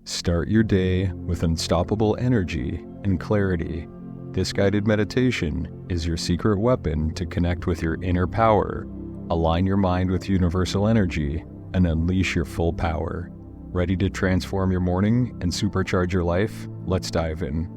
Start your day with unstoppable energy and clarity. This guided meditation is your secret weapon to connect with your inner power, align your mind with universal energy, and unleash your full power. Ready to transform your morning and supercharge your life? Let's dive in.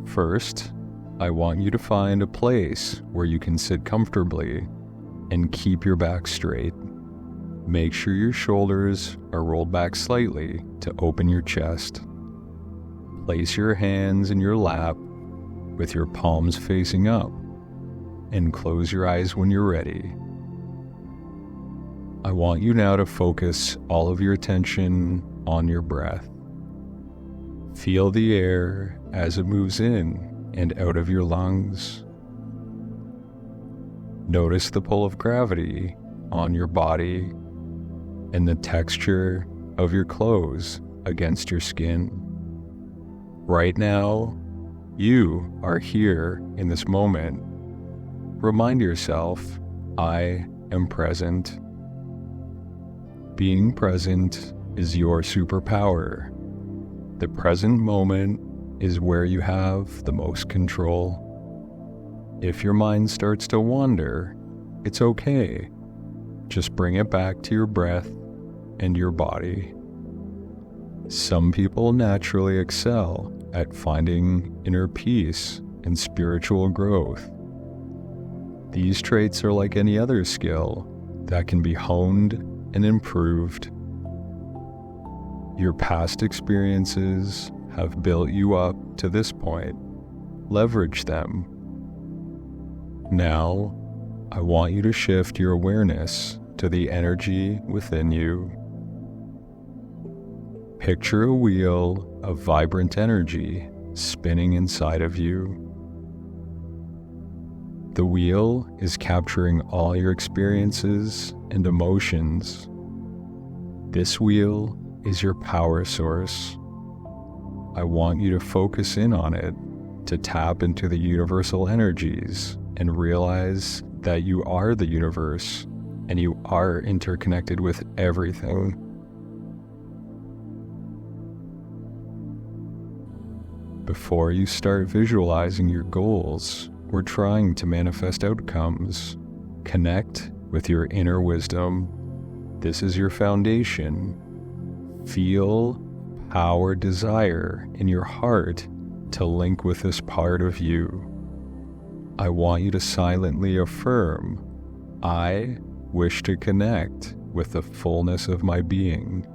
First, I want you to find a place where you can sit comfortably and keep your back straight. Make sure your shoulders are rolled back slightly to open your chest. Place your hands in your lap with your palms facing up and close your eyes when you're ready. I want you now to focus all of your attention on your breath. Feel the air as it moves in and out of your lungs. Notice the pull of gravity on your body and the texture of your clothes against your skin. Right now, you are here in this moment. Remind yourself, I am present. Being present is your superpower. The present moment is where you have the most control. If your mind starts to wander, it's okay. Just bring it back to your breath and your body. Some people naturally excel at finding inner peace and spiritual growth. These traits are like any other skill that can be honed and improved. Your past experiences have built you up to this point. Leverage them. Now, I want you to shift your awareness to the energy within you. Picture a wheel of vibrant energy spinning inside of you. The wheel is capturing all your experiences and emotions. This wheel is your power source. I want you to focus in on it to tap into the universal energies and realize that you are the universe and you are interconnected with everything. Before you start visualizing your goals or trying to manifest outcomes, connect with your inner wisdom. This is your foundation. Feel power, desire in your heart to link with this part of you. I want you to silently affirm, I wish to connect with the fullness of my being.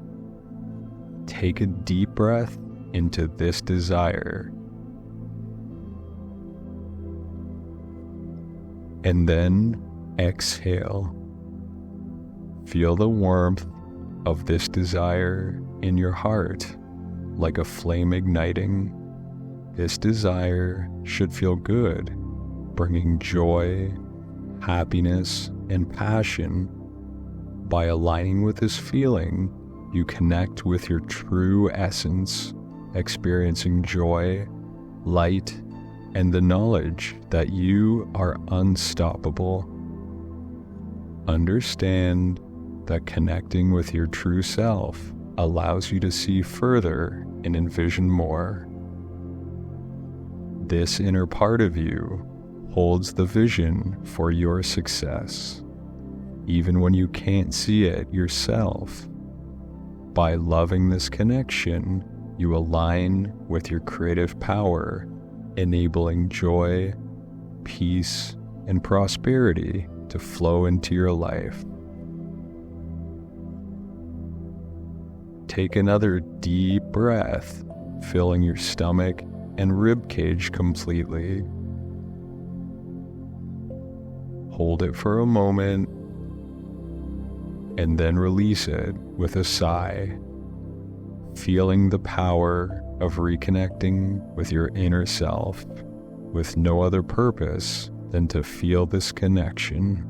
Take a deep breath into this desire. And then exhale. Feel the warmth of this desire in your heart, like a flame igniting. This desire should feel good, bringing joy, happiness, and passion. By aligning with this feeling, you connect with your true essence, experiencing joy, light, and the knowledge that you are unstoppable. Understand that connecting with your true self allows you to see further and envision more. This inner part of you holds the vision for your success, even when you can't see it yourself. By loving this connection, you align with your creative power, enabling joy, peace, and prosperity to flow into your life. Take another deep breath, filling your stomach and rib cage completely. Hold it for a moment, and then release it with a sigh, feeling the power of reconnecting with your inner self, with no other purpose than to feel this connection.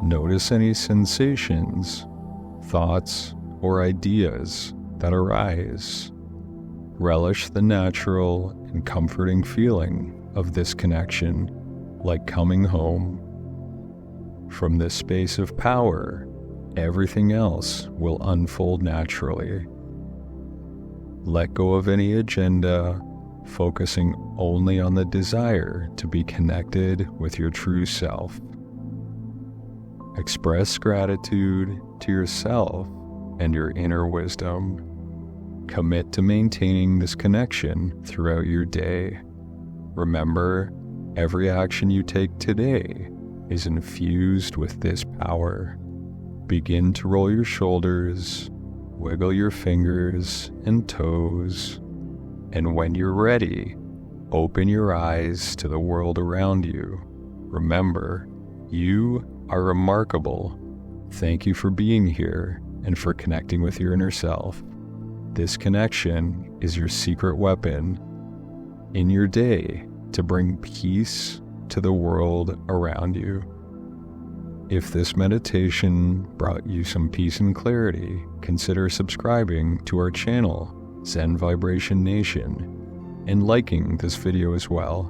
Notice any sensations, thoughts, or ideas that arise. Relish the natural and comforting feeling of this connection, like coming home. From this space of power, everything else will unfold naturally. Let go of any agenda, focusing only on the desire to be connected with your true self. Express gratitude to yourself and your inner wisdom. Commit to maintaining this connection throughout your day. Remember, every action you take today is infused with this power. Begin to roll your shoulders, wiggle your fingers and toes, and when you're ready, open your eyes to the world around you. Remember, you are remarkable. Thank you for being here and for connecting with your inner self. This connection is your secret weapon in your day to bring peace to the world around you. If this meditation brought you some peace and clarity, consider subscribing to our channel, Zen Vibration Nation, and liking this video as well.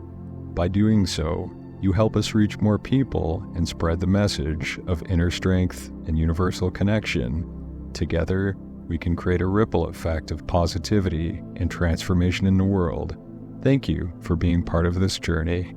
By doing so, you help us reach more people and spread the message of inner strength and universal connection. Together, we can create a ripple effect of positivity and transformation in the world. Thank you for being part of this journey.